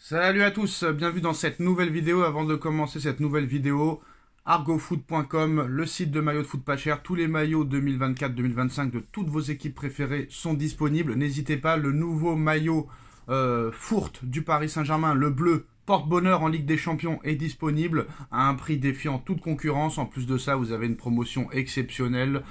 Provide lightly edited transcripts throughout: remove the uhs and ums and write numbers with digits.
Salut à tous, bienvenue dans cette nouvelle vidéo. Avant de commencer cette nouvelle vidéo, argofoot.com, le site de maillots de foot pas cher. Tous les maillots 2024-2025 de toutes vos équipes préférées sont disponibles. N'hésitez pas, le nouveau maillot Fourte du Paris Saint-Germain, le bleu, porte-bonheur en Ligue des Champions, est disponible à un prix défiant toute concurrence. En plus de ça, vous avez une promotion exceptionnelle.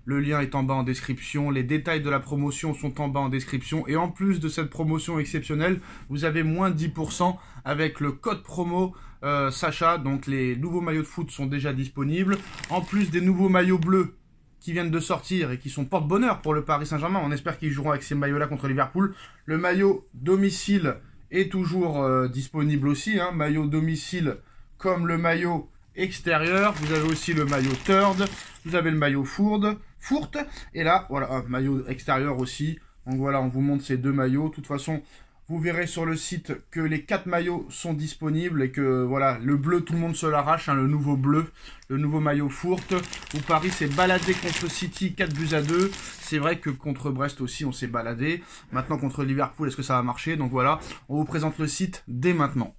Le lien est en bas en description, les détails de la promotion sont en bas en description. Et en plus de cette promotion exceptionnelle, vous avez moins 10% avec le code promo Sacha. Donc les nouveaux maillots de foot sont déjà disponibles. En plus des nouveaux maillots bleus qui viennent de sortir et qui sont porte-bonheur pour le Paris Saint-Germain. On espère qu'ils joueront avec ces maillots-là contre Liverpool. Le maillot domicile est toujours disponible aussi. Maillot domicile comme le maillot extérieur. Vous avez aussi le maillot Third. Vous avez le maillot Fourte. Et là, voilà, un maillot extérieur aussi. Donc voilà, on vous montre ces deux maillots. De toute façon, vous verrez sur le site que les 4 maillots sont disponibles et que voilà, le bleu, tout le monde se l'arrache, le nouveau bleu, le nouveau maillot Fourte, où Paris s'est baladé contre City 4-2. C'est vrai que contre Brest aussi, on s'est baladé. Maintenant, contre Liverpool, est-ce que ça va marcher? Donc voilà, on vous présente le site dès maintenant.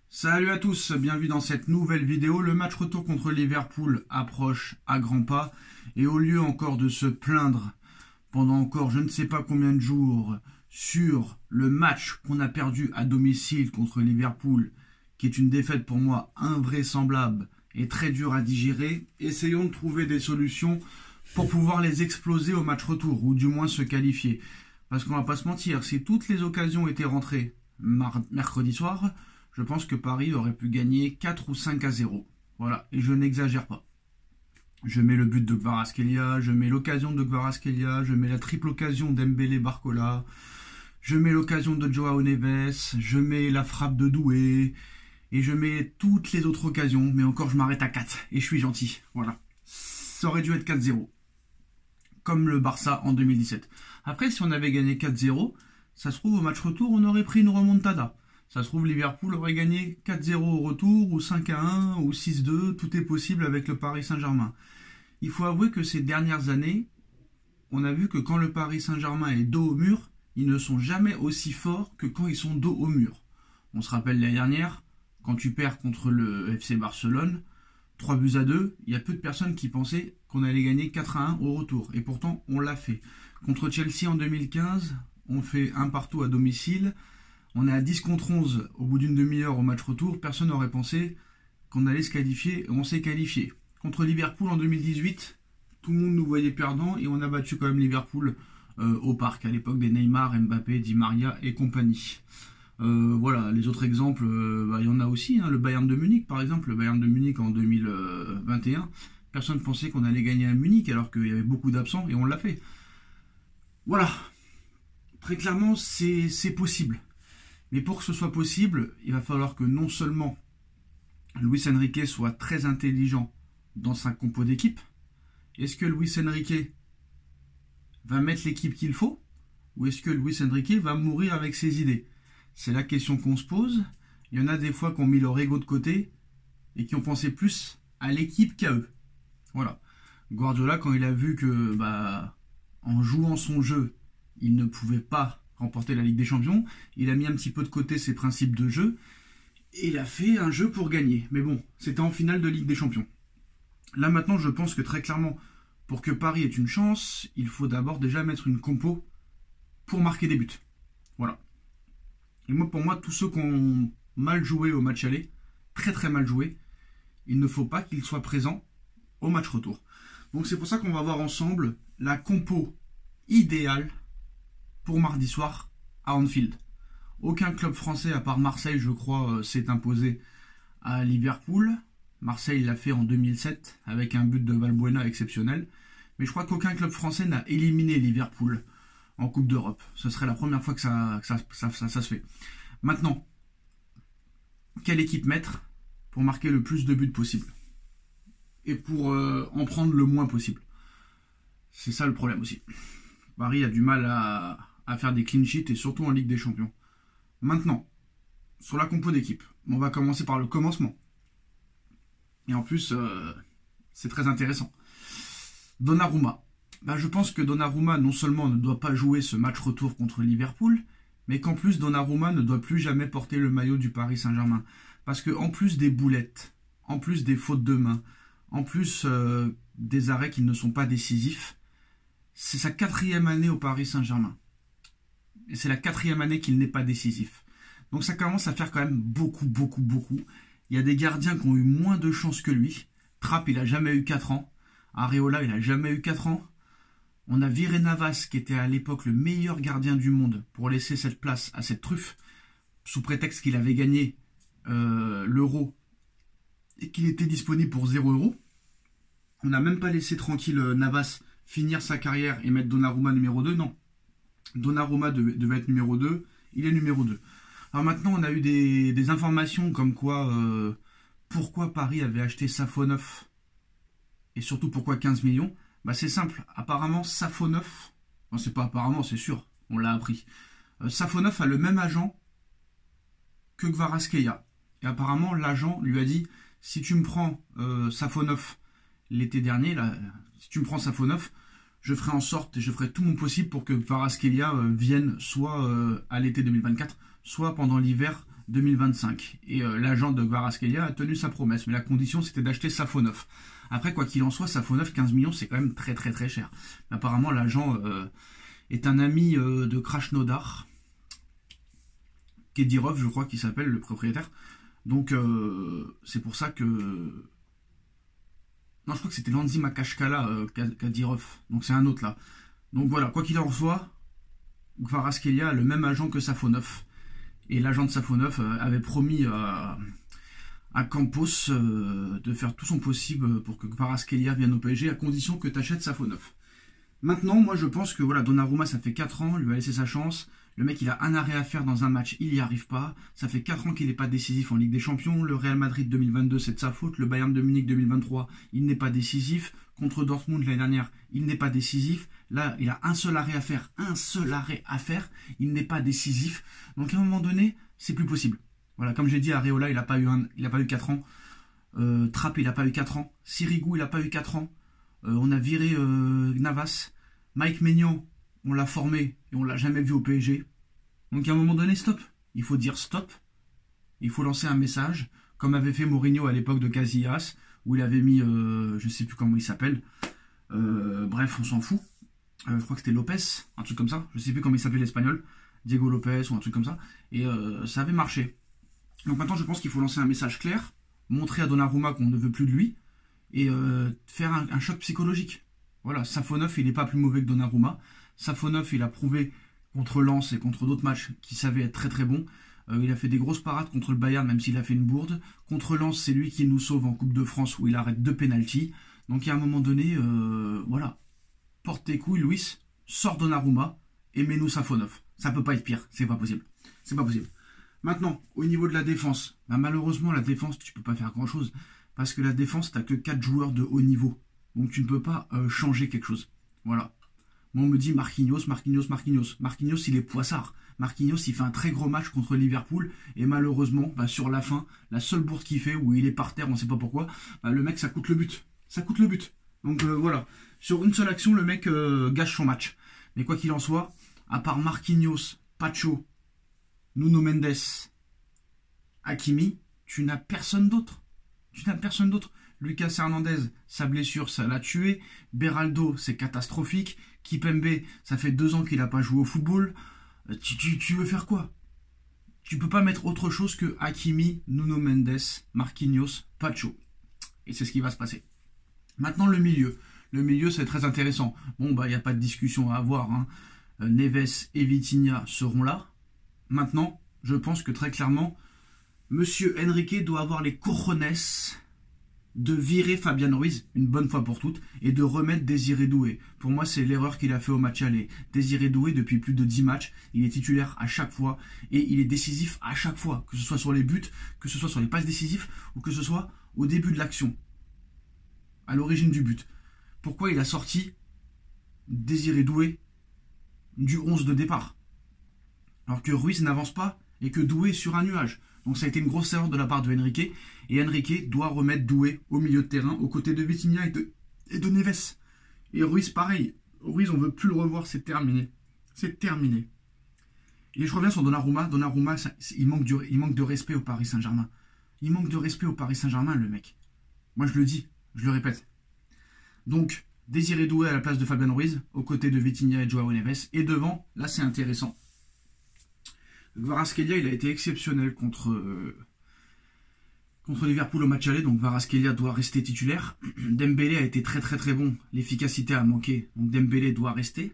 Salut à tous, bienvenue dans cette nouvelle vidéo. Le match retour contre Liverpool approche à grands pas et au lieu encore de se plaindre pendant encore je ne sais pas combien de jours sur le match qu'on a perdu à domicile contre Liverpool, qui est une défaite pour moi invraisemblable et très dure à digérer, essayons de trouver des solutions pour pouvoir les exploser au match retour, ou du moins se qualifier. Parce qu'on va pas se mentir, si toutes les occasions étaient rentrées mercredi soir, je pense que Paris aurait pu gagner 4 ou 5-0. Voilà, et je n'exagère pas. Je mets le but de Kvaratskhelia, je mets l'occasion de Kvaratskhelia, je mets la triple occasion d'Embélé-Barcola, je mets l'occasion de Joao Neves, je mets la frappe de Doué, et je mets toutes les autres occasions, mais encore je m'arrête à 4, et je suis gentil. Voilà, ça aurait dû être 4-0, comme le Barça en 2017. Après, si on avait gagné 4-0, ça se trouve au match retour, on aurait pris une remontada. Ça se trouve, Liverpool aurait gagné 4-0 au retour, ou 5-1, ou 6-2, tout est possible avec le Paris Saint-Germain. Il faut avouer que ces dernières années, on a vu que quand le Paris Saint-Germain est dos au mur, ils ne sont jamais aussi forts que quand ils sont dos au mur. On se rappelle l'année dernière, quand tu perds contre le FC Barcelone, 3-2, il y a peu de personnes qui pensaient qu'on allait gagner 4-1 au retour. Et pourtant, on l'a fait. Contre Chelsea en 2015, on fait 1-1 à domicile. On est à 10 contre 11 au bout d'une demi-heure au match retour. Personne n'aurait pensé qu'on allait se qualifier et on s'est qualifié. Contre Liverpool en 2018, tout le monde nous voyait perdants et on a battu quand même Liverpool au parc à l'époque des Neymar, Mbappé, Di Maria et compagnie. Voilà, les autres exemples, il y en a aussi, hein, le Bayern de Munich par exemple, le Bayern de Munich en 2021, personne ne pensait qu'on allait gagner à Munich alors qu'il y avait beaucoup d'absents et on l'a fait. Voilà, très clairement c'est possible. Mais pour que ce soit possible, il va falloir que non seulement Luis Enrique soit très intelligent dans sa compo d'équipe. Est-ce que Luis Enrique va mettre l'équipe qu'il faut? Ou est-ce que Luis Enrique va mourir avec ses idées? C'est la question qu'on se pose. Il y en a des fois qui ont mis leur ego de côté et qui ont pensé plus à l'équipe qu'à eux. Voilà. Guardiola, quand il a vu que en jouant son jeu, il ne pouvait pas remporter la Ligue des Champions, il a mis un petit peu de côté ses principes de jeu et il a fait un jeu pour gagner. Mais bon, c'était en finale de Ligue des Champions. Là maintenant, je pense que très clairement, pour que Paris ait une chance, il faut d'abord déjà mettre une compo pour marquer des buts. Voilà. Et moi, pour moi, tous ceux qui ont mal joué au match aller, très très mal joué, il ne faut pas qu'ils soient présents au match retour. Donc c'est pour ça qu'on va voir ensemble la compo idéale pour mardi soir à Anfield. Aucun club français, à part Marseille, je crois, s'est imposé à Liverpool. Marseille l'a fait en 2007 avec un but de Valbuena exceptionnel. Mais je crois qu'aucun club français n'a éliminé Liverpool en Coupe d'Europe. Ce serait la première fois que ça se fait. Maintenant, quelle équipe mettre pour marquer le plus de buts possible et pour en prendre le moins possible? C'est ça le problème aussi. Paris a du mal à faire des clean sheets et surtout en Ligue des Champions. Maintenant, sur la compo d'équipe, on va commencer par le commencement. Et en plus, c'est très intéressant. Donnarumma. Je pense que Donnarumma non seulement ne doit pas jouer ce match retour contre Liverpool, mais qu'en plus Donnarumma ne doit plus jamais porter le maillot du Paris Saint-Germain. Parce qu'en plus des boulettes, en plus des fautes de main, en plus des arrêts qui ne sont pas décisifs, c'est sa 4e année au Paris Saint-Germain. Et c'est la 4e année qu'il n'est pas décisif. Donc ça commence à faire quand même beaucoup. Il y a des gardiens qui ont eu moins de chance que lui. Trapp, il a jamais eu 4 ans. Areola, il a jamais eu 4 ans. On a viré Navas, qui était à l'époque le meilleur gardien du monde, pour laisser cette place à cette truffe, sous prétexte qu'il avait gagné l'Euro et qu'il était disponible pour 0 €. On n'a même pas laissé tranquille Navas finir sa carrière et mettre Donnarumma numéro 2. Non. Donnarumma devait être numéro 2. Il est numéro 2. Alors maintenant, on a eu des informations comme quoi pourquoi Paris avait acheté Safonov et surtout pourquoi 15 millions. C'est simple. Apparemment, Safonov, non, c'est pas apparemment, c'est sûr, on l'a appris. Safonov a le même agent que Kvaratskhelia. Et apparemment, l'agent lui a dit, si tu me prends Safonov l'été dernier, là, si tu me prends Safonov, je ferai en sorte et je ferai tout mon possible pour que Kvaratskhelia vienne soit à l'été 2024, soit pendant l'hiver 2025. Et l'agent de Kvaratskhelia a tenu sa promesse, mais la condition c'était d'acheter Safonov. Après, quoi qu'il en soit, Safonov, 15 millions, c'est quand même très cher. Mais apparemment, l'agent est un ami de Krasnodar, Kedirov, je crois qu'il s'appelle, le propriétaire. Donc, c'est pour ça que... Non, je crois que c'était Landzi Makashkala, Kadirov. Donc, c'est un autre, là. Donc, voilà, quoi qu'il en soit, Kvaratskhelia a le même agent que Safonov. Et l'agent de Safonov avait promis à Campos de faire tout son possible pour que Kvaratskhelia vienne au PSG à condition que tu achètes Safonov. Maintenant, moi je pense que voilà, Donnarumma, ça fait 4 ans, lui a laissé sa chance. Le mec, il a un arrêt à faire dans un match, il n'y arrive pas. Ça fait 4 ans qu'il n'est pas décisif en Ligue des Champions. Le Real Madrid 2022, c'est de sa faute. Le Bayern de Munich 2023, il n'est pas décisif. Contre Dortmund l'année dernière, il n'est pas décisif. Là, il a un seul arrêt à faire. Il n'est pas décisif. Donc à un moment donné, c'est plus possible. Voilà, comme j'ai dit, Areola, il n'a pas eu 4 ans. Trapp, il n'a pas eu 4 ans. Sirigu, il n'a pas eu 4 ans. On a viré Navas. Mike Maignan, on l'a formé et on l'a jamais vu au PSG. Donc à un moment donné, stop. Il faut dire stop. Il faut lancer un message, comme avait fait Mourinho à l'époque de Casillas, où il avait mis, je sais plus comment il s'appelle. Bref, on s'en fout. Je crois que c'était Lopez, un truc comme ça. Je sais plus comment il s'appelait l'espagnol. Diego Lopez ou un truc comme ça. Et ça avait marché. Donc maintenant, je pense qu'il faut lancer un message clair, montrer à Donnarumma qu'on ne veut plus de lui, et faire un choc psychologique. Voilà, Safonov, il n'est pas plus mauvais que Donnarumma. Safonov, il a prouvé contre Lens et contre d'autres matchs qu'il savait être très bon. Il a fait des grosses parades contre le Bayern, même s'il a fait une bourde. Contre Lens, c'est lui qui nous sauve en Coupe de France, où il arrête 2 pénaltys. Donc il y a un moment donné, voilà. Porte tes couilles, Luis, sors Donnarumma et mets-nous Safonov. Ça peut pas être pire, c'est pas possible. C'est pas possible. Maintenant, au niveau de la défense, bah, malheureusement, la défense, tu peux pas faire grand-chose. Parce que la défense, t'as que 4 joueurs de haut niveau. Donc tu ne peux pas changer quelque chose. Voilà. Moi, on me dit Marquinhos, il est poissard. Marquinhos, il fait un très gros match contre Liverpool. Et malheureusement, bah, sur la fin, la seule bourde qu'il fait, où il est par terre, on ne sait pas pourquoi, bah, le mec, ça coûte le but. Ça coûte le but. Donc voilà. Sur une seule action, le mec gâche son match. Mais quoi qu'il en soit, à part Marquinhos, Pacho, Nuno Mendes, Hakimi, tu n'as personne d'autre. Lucas Hernandez, sa blessure, ça l'a tué. Beraldo, c'est catastrophique. Kipembe, ça fait 2 ans qu'il n'a pas joué au football. Tu veux faire quoi? Tu peux pas mettre autre chose que Hakimi, Nuno Mendes, Marquinhos, Pacho. Et c'est ce qui va se passer. Maintenant, le milieu. Le milieu, c'est très intéressant. Bon, bah, il n'y a pas de discussion à avoir, hein. Neves et Vitinha seront là. Maintenant, je pense que très clairement, Monsieur Enrique doit avoir les cojones de virer Fabian Ruiz une bonne fois pour toutes et de remettre Désiré Doué. Pour moi, c'est l'erreur qu'il a fait au match aller. Désiré Doué, depuis plus de 10 matchs, il est titulaire à chaque fois et il est décisif à chaque fois, que ce soit sur les buts, que ce soit sur les passes décisives ou que ce soit au début de l'action, à l'origine du but. Pourquoi il a sorti Désiré Doué du 11 de départ alors que Ruiz n'avance pas et que Doué est sur un nuage? Donc ça a été une grosse erreur de la part de Enrique. Et Enrique doit remettre Doué au milieu de terrain, aux côtés de Vitinha et de Neves. Et Ruiz, pareil. Ruiz, on ne veut plus le revoir, c'est terminé. C'est terminé. Et je reviens sur Donnarumma. Donnarumma, il manque de respect au Paris Saint-Germain. Il manque de respect au Paris Saint-Germain, le mec. Moi, je le dis, je le répète. Donc, Désiré Doué à la place de Fabian Ruiz, aux côtés de Vitinha et Joao Neves. Et devant, là, c'est intéressant. Kvaratskhelia, il a été exceptionnel contre Liverpool au match aller, donc Kvaratskhelia doit rester titulaire. Dembélé a été très très très bon, l'efficacité a manqué, donc Dembélé doit rester.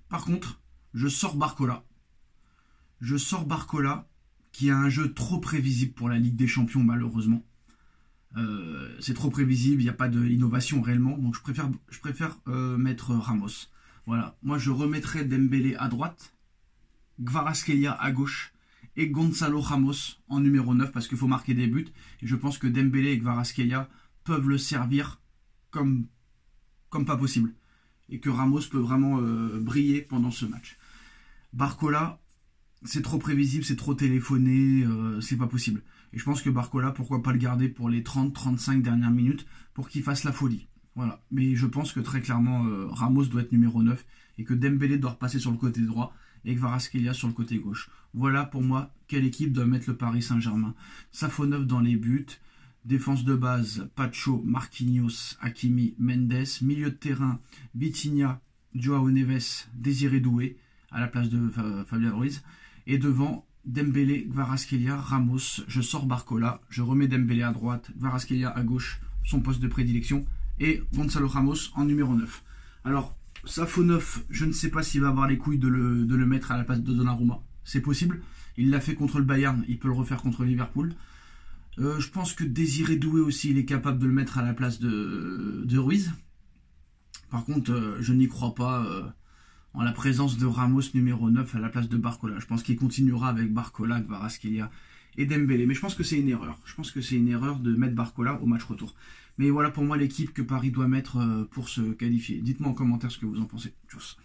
Par contre, je sors Barcola. Qui a un jeu trop prévisible pour la Ligue des Champions, malheureusement. C'est trop prévisible, il n'y a pas d'innovation réellement, donc je préfère mettre Ramos. Voilà, moi je remettrai Dembélé à droite, Kvaratskhelia à gauche et Gonzalo Ramos en numéro 9 parce qu'il faut marquer des buts. Et je pense que Dembélé et Kvaratskhelia peuvent le servir comme pas possible. Et que Ramos peut vraiment briller pendant ce match. Barcola, c'est trop prévisible, c'est trop téléphoné, c'est pas possible. Et je pense que Barcola, pourquoi pas le garder pour les 30-35 dernières minutes pour qu'il fasse la folie. Voilà. Mais je pense que très clairement, Ramos doit être numéro 9 et que Dembélé doit repasser sur le côté droit et Kvaratskhelia sur le côté gauche. Voilà pour moi quelle équipe doit mettre le Paris Saint-Germain. Safonov dans les buts, défense de base, Pacho, Marquinhos, Hakimi, Mendes, milieu de terrain, Vitinha, Joao Neves, Désiré Doué à la place de Fabian Ruiz, et devant Dembélé, Kvaratskhelia, Ramos, je sors Barcola, je remets Dembélé à droite, Kvaratskhelia à gauche, son poste de prédilection, et Gonzalo Ramos en numéro 9. Alors, Safonov, je ne sais pas s'il va avoir les couilles de le mettre à la place de Donnarumma. C'est possible. Il l'a fait contre le Bayern, il peut le refaire contre Liverpool. Je pense que Désiré Doué aussi, il est capable de le mettre à la place de Ruiz. Par contre, je n'y crois pas en la présence de Ramos numéro 9 à la place de Barcola. Je pense qu'il continuera avec Barcola, Kvaratskhelia et Dembélé. Mais je pense que c'est une erreur. Je pense que c'est une erreur de mettre Barcola au match retour. Mais voilà pour moi l'équipe que Paris doit mettre pour se qualifier. Dites-moi en commentaire ce que vous en pensez. Tchuss.